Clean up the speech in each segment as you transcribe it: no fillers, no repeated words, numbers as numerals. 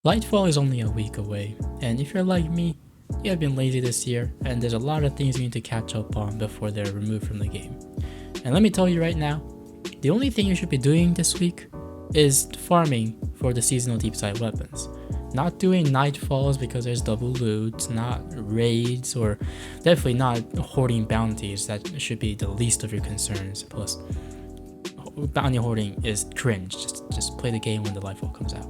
Lightfall is only a week away, and if you're like me, you have been lazy this year, and there's a lot of things you need to catch up on before they're removed from the game. And let me tell you right now, the only thing you should be doing this week is farming for the seasonal Deepsight weapons. Not doing nightfalls because there's double loot, not raids, or definitely not hoarding bounties. That should be the least of your concerns. Plus, bounty hoarding is cringe. Just play the game when the Lightfall comes out.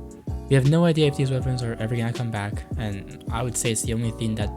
We have no idea if these weapons are ever gonna come back, and I would say it's the only thing that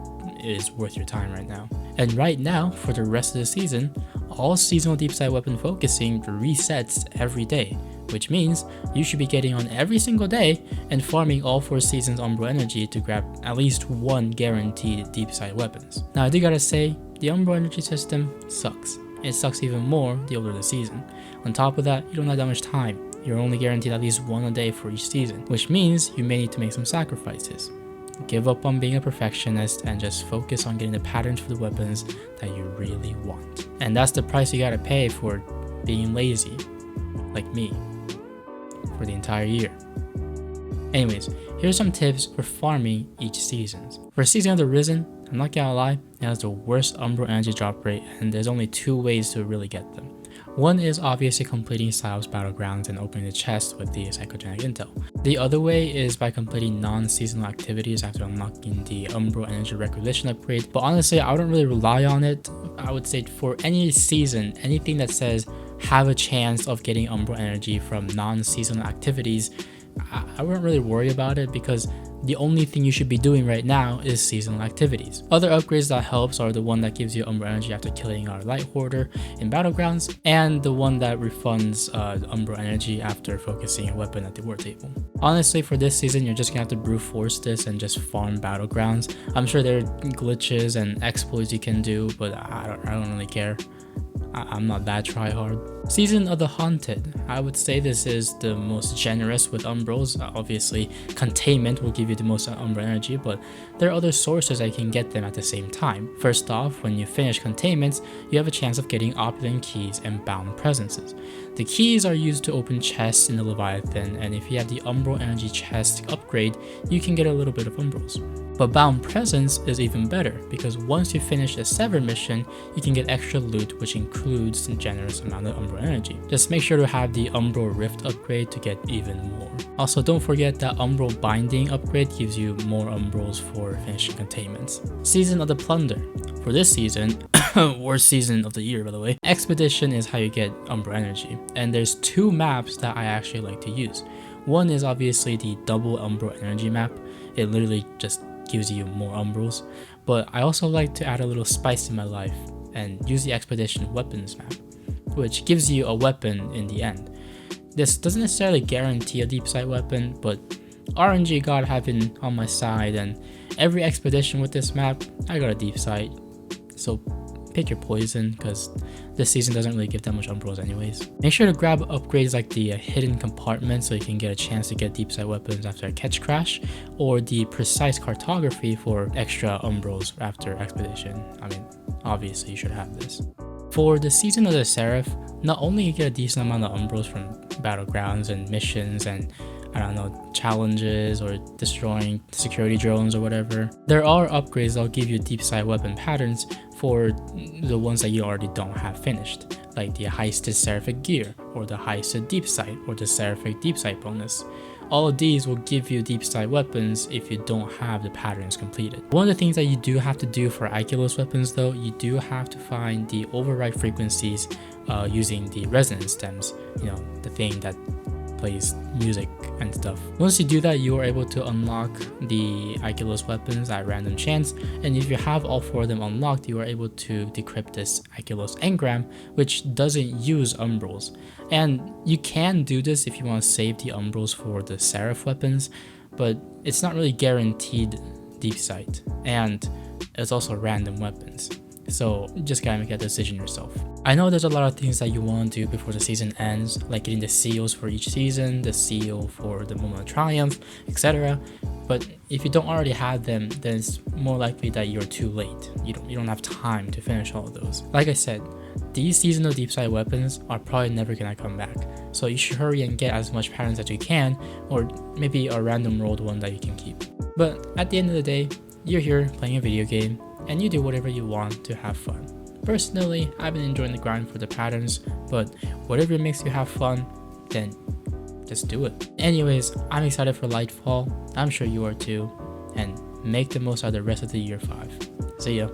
is worth your time right now. And right now, for the rest of the season, all seasonal Deepsight weapon focusing resets every day, which means you should be getting on every single day and farming all 4 seasons Umbral Energy to grab at least one guaranteed Deepsight weapons. Now I do gotta say, the Umbral Energy system sucks. It sucks even more the older the season. On top of that, you don't have that much time. You're only guaranteed at least one a day for each season, which means you may need to make some sacrifices. Give up on being a perfectionist and just focus on getting the patterns for the weapons that you really want. And that's the price you gotta pay for being lazy, like me, for the entire year. Anyways, here's some tips for farming each season. For Season of the Risen, I'm not gonna lie, it has the worst Umbral Energy drop rate, and there's only 2 ways to really get them. One is obviously completing Seraph Battlegrounds and opening the chest with the psychogenic intel. The other way is by completing non-seasonal activities after unlocking the Umbral Energy Requisition upgrade, but honestly I wouldn't really rely on it. I would say for any season, anything that says have a chance of getting Umbral Energy from non-seasonal activities, I wouldn't really worry about it because the only thing you should be doing right now is seasonal activities. Other upgrades that helps are the one that gives you Umbral Energy after killing our Light Hoarder in Battlegrounds, and the one that refunds Umbral Energy after focusing a weapon at the war table. Honestly, for this season, you're just gonna have to brute force this and just farm Battlegrounds. I'm sure there are glitches and exploits you can do, but I don't really care. I'm not that tryhard. Season of the Haunted. I would say this is the most generous with Umbrals. Obviously, Containment will give you the most Umbral Energy, but there are other sources that can get them at the same time. First off, when you finish Containments, you have a chance of getting Opulent Keys and Bound Presences. The keys are used to open chests in the Leviathan, and if you have the Umbral Energy chest upgrade, you can get a little bit of Umbrals. But Bound Presence is even better, because once you finish the Sever mission, you can get extra loot, which includes a generous amount of Umbral Energy. Just make sure to have the Umbral Rift upgrade to get even more. Also, don't forget that Umbral Binding upgrade gives you more Umbrals for finishing Containments. Season of the Plunder. For this season, worst season of the year by the way, Expedition is how you get Umbral Energy, and there's 2 maps that I actually like to use. One is obviously the double Umbral Energy map. It literally just gives you more Umbrals, but I also like to add a little spice in my life and use the Expedition Weapons map, which gives you a weapon in the end. This doesn't necessarily guarantee a Deepsight weapon, but RNG God have been on my side, and every expedition with this map, I got a Deepsight, so pick your poison, because this season doesn't really give that much Umbrals anyways. Make sure to grab upgrades like the Hidden Compartment so you can get a chance to get Deepsight weapons after a catch crash, or the Precise Cartography for extra Umbrals after Expedition. I mean, obviously you should have this. For the Season of the Seraph, not only you get a decent amount of Umbrals from Battlegrounds and missions and I don't know, challenges or destroying security drones or whatever, there are upgrades that'll give you Deepsight weapon patterns for the ones that you already don't have finished, like the Heisted Seraphic Gear, or the Heisted Deepsight, or the Seraphic Deepsight bonus. All of these will give you Deepsight weapons if you don't have the patterns completed. One of the things that you do have to do for Iculus weapons though, you do have to find the override frequencies using the resonance stems, you know, the thing that plays music and stuff. Once you do that, you are able to unlock the Iculus weapons at random chance, and if you have all 4 of them unlocked, you are able to decrypt this Iculus engram, which doesn't use Umbrals. And you can do this if you want to save the Umbrals for the Seraph weapons, but it's not really guaranteed Deepsight, and it's also random weapons. So you just gotta make that decision yourself. I know there's a lot of things that you want to do before the season ends, like getting the seals for each season, the seal for the Moment of Triumph, etc. But if you don't already have them, then it's more likely that you're too late. You don't have time to finish all of those. Like I said, these seasonal Deepsight weapons are probably never gonna come back, so you should hurry and get as much patterns as you can, or maybe a random rolled one that you can keep. But at the end of the day, you're here playing a video game, and you do whatever you want to have fun. Personally, I've been enjoying the grind for the patterns, but whatever makes you have fun, then just do it. Anyways, I'm excited for Lightfall, I'm sure you are too, and make the most out of the rest of the year 5. See ya.